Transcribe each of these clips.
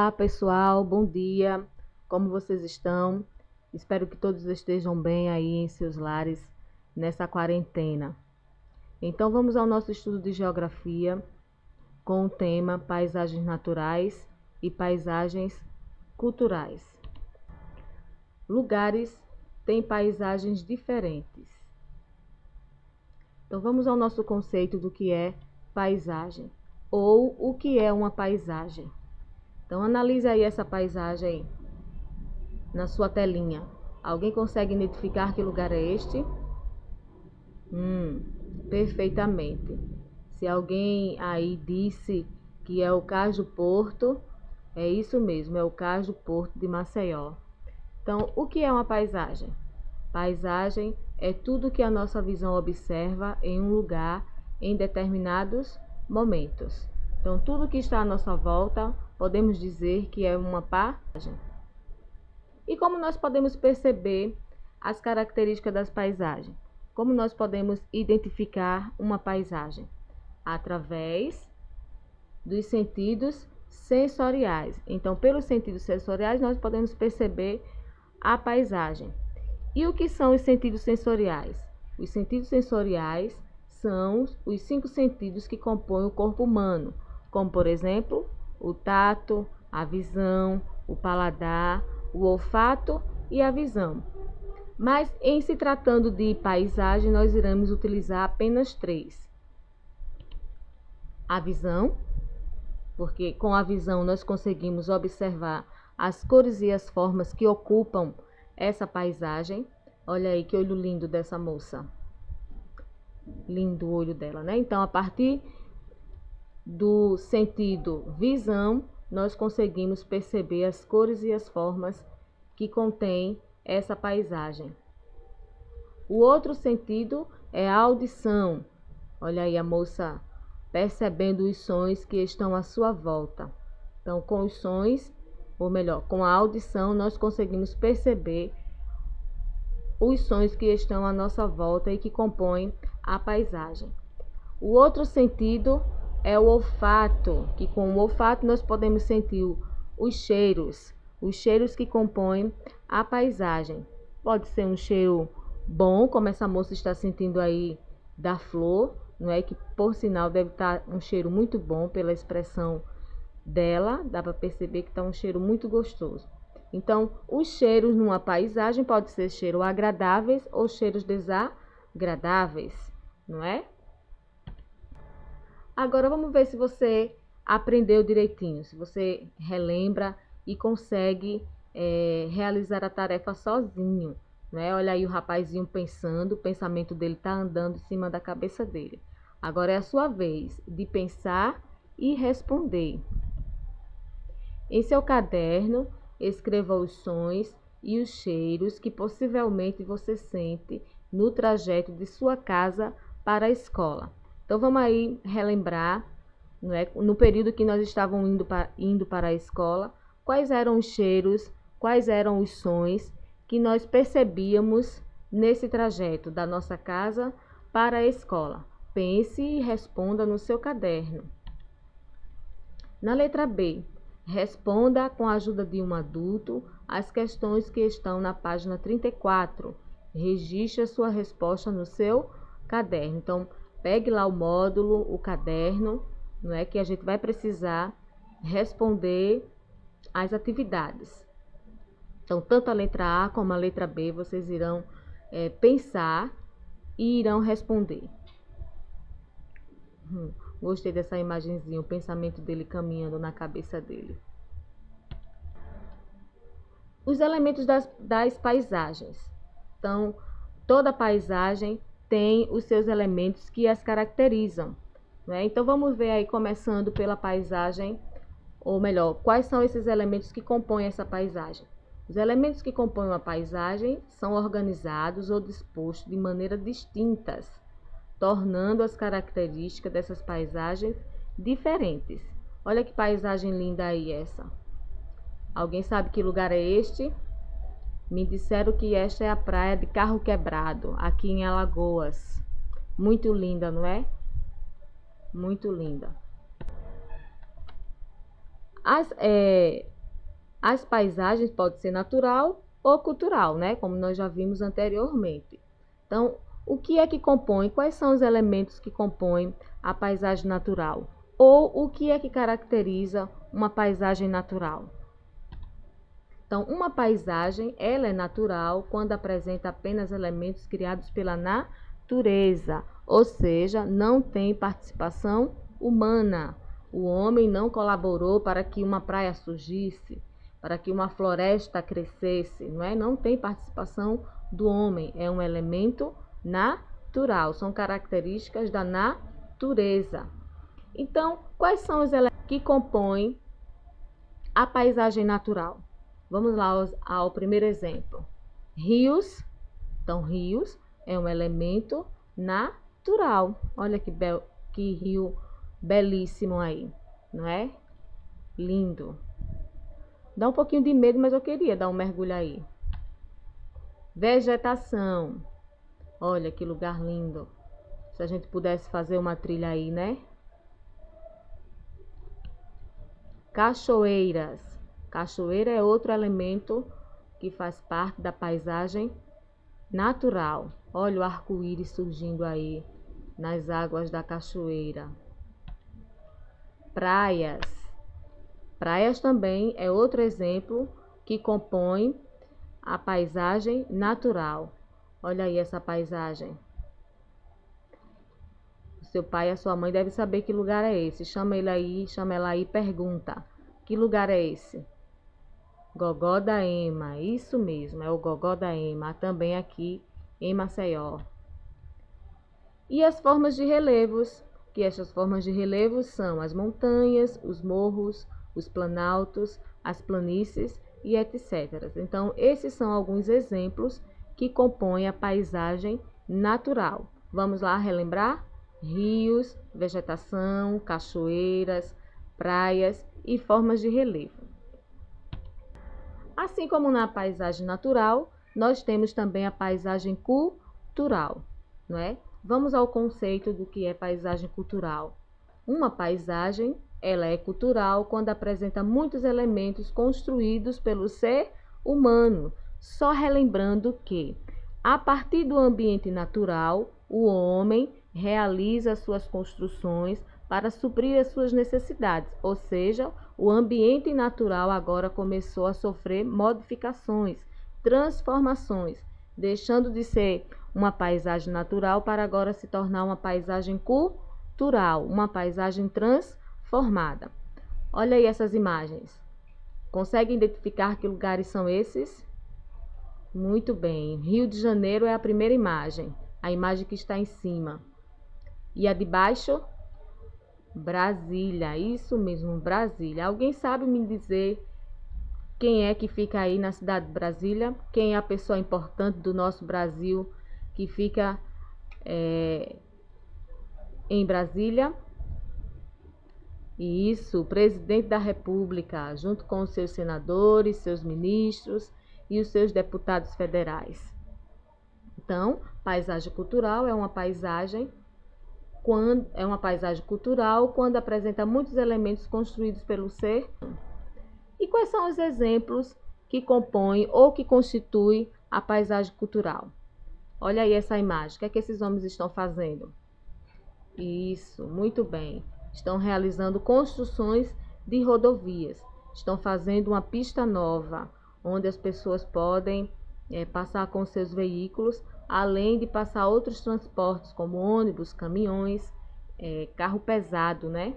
Olá, pessoal, bom dia. Como vocês estão? Espero que todos estejam bem aí em seus lares nessa quarentena. Então, vamos ao nosso estudo de geografia com o tema paisagens naturais e paisagens culturais. Lugares têm paisagens diferentes. Então, vamos ao nosso conceito do que é paisagem ou o que é uma paisagem. Então, analise aí essa paisagem na sua telinha. Alguém consegue identificar que lugar é este? Perfeitamente. Se alguém aí disse que é o Cais do Porto, é isso mesmo, é o Cais do Porto de Maceió. Então, o que é uma paisagem? Paisagem é tudo que a nossa visão observa em um lugar em determinados momentos. Então, tudo que está à nossa volta, podemos dizer que é uma paisagem. E como nós podemos perceber as características das paisagens? Como nós podemos identificar uma paisagem? Através dos sentidos sensoriais. Então, pelos sentidos sensoriais, nós podemos perceber a paisagem. E o que são os sentidos sensoriais? Os sentidos sensoriais são os 5 sentidos que compõem o corpo humano, como, por exemplo, o tato, a visão, o paladar, o olfato e a visão. Mas, em se tratando de paisagem, nós iremos utilizar apenas 3. A visão, porque com a visão nós conseguimos observar as cores e as formas que ocupam essa paisagem. Olha aí que olho lindo dessa moça. Lindo o olho dela, né? Então, a partir do sentido visão, nós conseguimos perceber as cores e as formas que contém essa paisagem. O outro sentido é a audição. Olha aí a moça percebendo os sons que estão à sua volta. Então, com os sons, ou melhor, com a audição, nós conseguimos perceber os sons que estão à nossa volta e que compõem a paisagem. O outro sentido é o olfato, que com o olfato nós podemos sentir os cheiros que compõem a paisagem. Pode ser um cheiro bom, como essa moça está sentindo aí da flor, não é? Que por sinal deve estar um cheiro muito bom pela expressão dela, dá para perceber que está um cheiro muito gostoso. Então, os cheiros numa paisagem podem ser cheiros agradáveis ou cheiros desagradáveis, não é? Agora vamos ver se você aprendeu direitinho, se você relembra e consegue realizar a tarefa sozinho, né? Olha aí o rapazinho pensando, o pensamento dele está andando em cima da cabeça dele. Agora é a sua vez de pensar e responder. Em seu caderno, escreva os sons e os cheiros que possivelmente você sente no trajeto de sua casa para a escola. Então, vamos aí relembrar, não é? No período que nós estávamos indo para a escola, quais eram os cheiros, quais eram os sons que nós percebíamos nesse trajeto da nossa casa para a escola. Pense e responda no seu caderno. Na letra B, responda com a ajuda de um adulto as questões que estão na página 34. Registre a sua resposta no seu caderno. Então, pegue lá o módulo, o caderno, não é, que a gente vai precisar responder as atividades. Então, tanto a letra A como a letra B, vocês irão pensar e irão responder. Gostei dessa imagenzinha, o pensamento dele caminhando na cabeça dele. Os elementos das paisagens. Então, toda paisagem tem os seus elementos que as caracterizam, né? Então, vamos ver aí, começando pela paisagem, ou melhor, quais são esses elementos que compõem essa paisagem. Os elementos que compõem uma paisagem são organizados ou dispostos de maneira distintas, tornando as características dessas paisagens diferentes. Olha que paisagem linda aí essa. Alguém sabe que lugar é este? Me disseram que esta é a praia de Carro Quebrado, aqui em Alagoas. Muito linda, não é? Muito linda. As paisagens podem ser natural ou cultural, né? Como nós já vimos anteriormente. Então, o que é que compõe? Quais são os elementos que compõem a paisagem natural? Ou o que é que caracteriza uma paisagem natural? Então, uma paisagem, ela é natural quando apresenta apenas elementos criados pela natureza, ou seja, não tem participação humana. O homem não colaborou para que uma praia surgisse, para que uma floresta crescesse, não é? Não tem participação do homem, é um elemento natural, são características da natureza. Então, quais são os elementos que compõem a paisagem natural? Vamos lá ao primeiro exemplo. Rios. Então, rios é um elemento natural. Olha que rio belíssimo aí, não é? Lindo. Dá um pouquinho de medo, mas eu queria dar um mergulho aí. Vegetação. Olha que lugar lindo. Se a gente pudesse fazer uma trilha aí, né? Cachoeiras. Cachoeira é outro elemento que faz parte da paisagem natural. Olha o arco-íris surgindo aí nas águas da cachoeira. Praias. Praias também é outro exemplo que compõe a paisagem natural. Olha aí essa paisagem. Seu pai e a sua mãe devem saber que lugar é esse. Chama ele aí, chama ela aí e pergunta: que lugar é esse? Gogó da Ema, isso mesmo, é o Gogó da Ema, também aqui em Maceió. E as formas de relevos, que estas formas de relevos são as montanhas, os morros, os planaltos, as planícies e etc. Então, esses são alguns exemplos que compõem a paisagem natural. Vamos lá relembrar? Rios, vegetação, cachoeiras, praias e formas de relevo. Assim como na paisagem natural, nós temos também a paisagem cultural, não é? Vamos ao conceito do que é paisagem cultural. Uma paisagem, ela é cultural quando apresenta muitos elementos construídos pelo ser humano, só relembrando que, a partir do ambiente natural, o homem realiza suas construções para suprir as suas necessidades, ou seja, o ambiente natural agora começou a sofrer modificações, transformações, deixando de ser uma paisagem natural para agora se tornar uma paisagem cultural, uma paisagem transformada. Olha aí essas imagens. Consegue identificar que lugares são esses? Muito bem. Rio de Janeiro é a primeira imagem, a imagem que está em cima. E a de baixo? Brasília, isso mesmo, Brasília. Alguém sabe me dizer quem é que fica aí na cidade de Brasília? Quem é a pessoa importante do nosso Brasil que fica em Brasília? Isso, o presidente da República, junto com os seus senadores, seus ministros e os seus deputados federais. Então, paisagem cultural é uma paisagem cultural quando apresenta muitos elementos construídos pelo ser. E quais são os exemplos que compõem ou que constituem a paisagem cultural? Olha aí essa imagem. O que é que esses homens estão fazendo? Isso, muito bem. Estão realizando construções de rodovias. Estão fazendo uma pista nova, onde as pessoas podem passar com seus veículos, além de passar outros transportes, como ônibus, caminhões, carro pesado, né?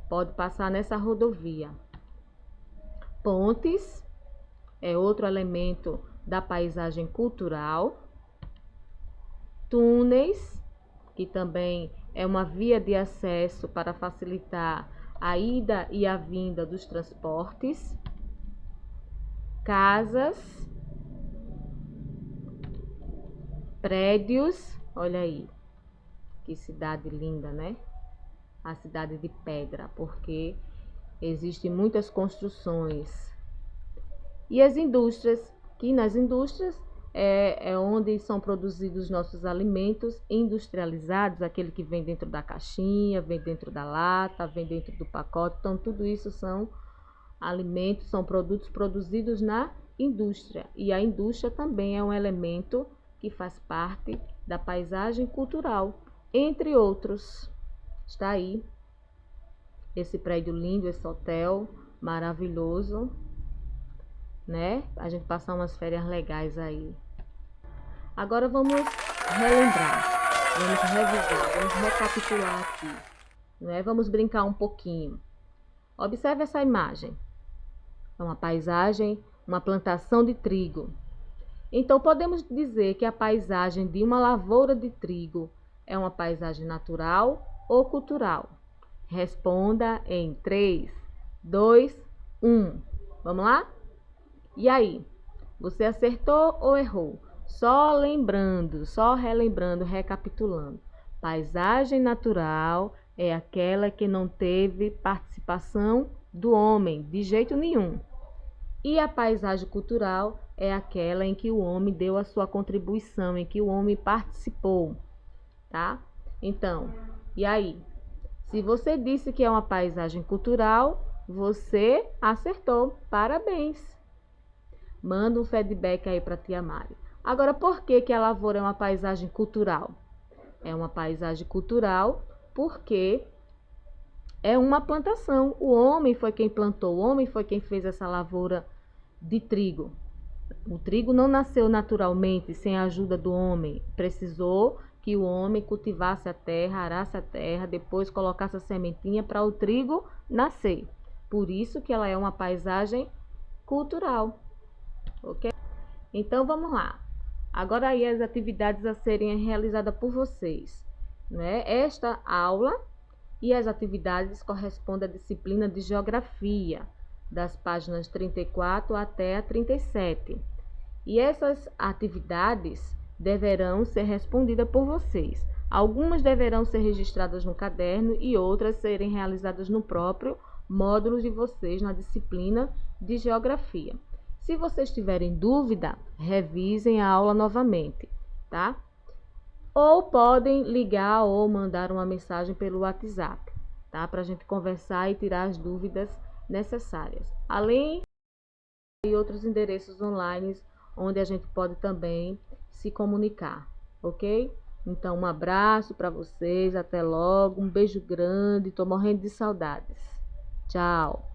Pode passar nessa rodovia. Pontes é outro elemento da paisagem cultural. Túneis, que também é uma via de acesso para facilitar a ida e a vinda dos transportes. Casas, prédios, olha aí, que cidade linda, né? A cidade de pedra, porque existem muitas construções. E as indústrias, que nas indústrias é onde são produzidos nossos alimentos industrializados, aquele que vem dentro da caixinha, vem dentro da lata, vem dentro do pacote. Então, tudo isso são Alimentos são produtos produzidos na indústria, e a indústria também é um elemento que faz parte da paisagem cultural, entre outros. Está aí esse prédio lindo, esse hotel maravilhoso, né? A gente passar umas férias legais aí. Agora vamos relembrar, vamos revisar, vamos recapitular aqui, né? Vamos brincar um pouquinho. Observe essa imagem. É uma paisagem, uma plantação de trigo. Então, podemos dizer que a paisagem de uma lavoura de trigo é uma paisagem natural ou cultural? Responda em 3, 2, 1. Vamos lá? E aí? Você acertou ou errou? Só lembrando, só relembrando, recapitulando. Paisagem natural é aquela que não teve participação do homem, de jeito nenhum. E a paisagem cultural é aquela em que o homem deu a sua contribuição, em que o homem participou, tá? Então, e aí? Se você disse que é uma paisagem cultural, você acertou. Parabéns. Manda um feedback aí para tia Mari. Agora, por que a lavoura é uma paisagem cultural? É uma paisagem cultural porque é uma plantação. O homem foi quem plantou, o homem foi quem fez essa lavoura de trigo. O trigo não nasceu naturalmente sem a ajuda do homem. Precisou que o homem cultivasse a terra, arasse a terra, depois colocasse a sementinha para o trigo nascer. Por isso que ela é uma paisagem cultural. Ok? Então vamos lá. Agora aí as atividades a serem realizadas por vocês, né? Esta aula e as atividades correspondem à disciplina de Geografia, das páginas 34 até a 37. E essas atividades deverão ser respondidas por vocês. Algumas deverão ser registradas no caderno e outras serem realizadas no próprio módulo de vocês na disciplina de Geografia. Se vocês tiverem dúvida, revisem a aula novamente, tá? Ou podem ligar ou mandar uma mensagem pelo WhatsApp, tá? Para a gente conversar e tirar as dúvidas necessárias. Além de outros endereços online onde a gente pode também se comunicar, ok? Então, um abraço para vocês, até logo, um beijo grande, tô morrendo de saudades. Tchau!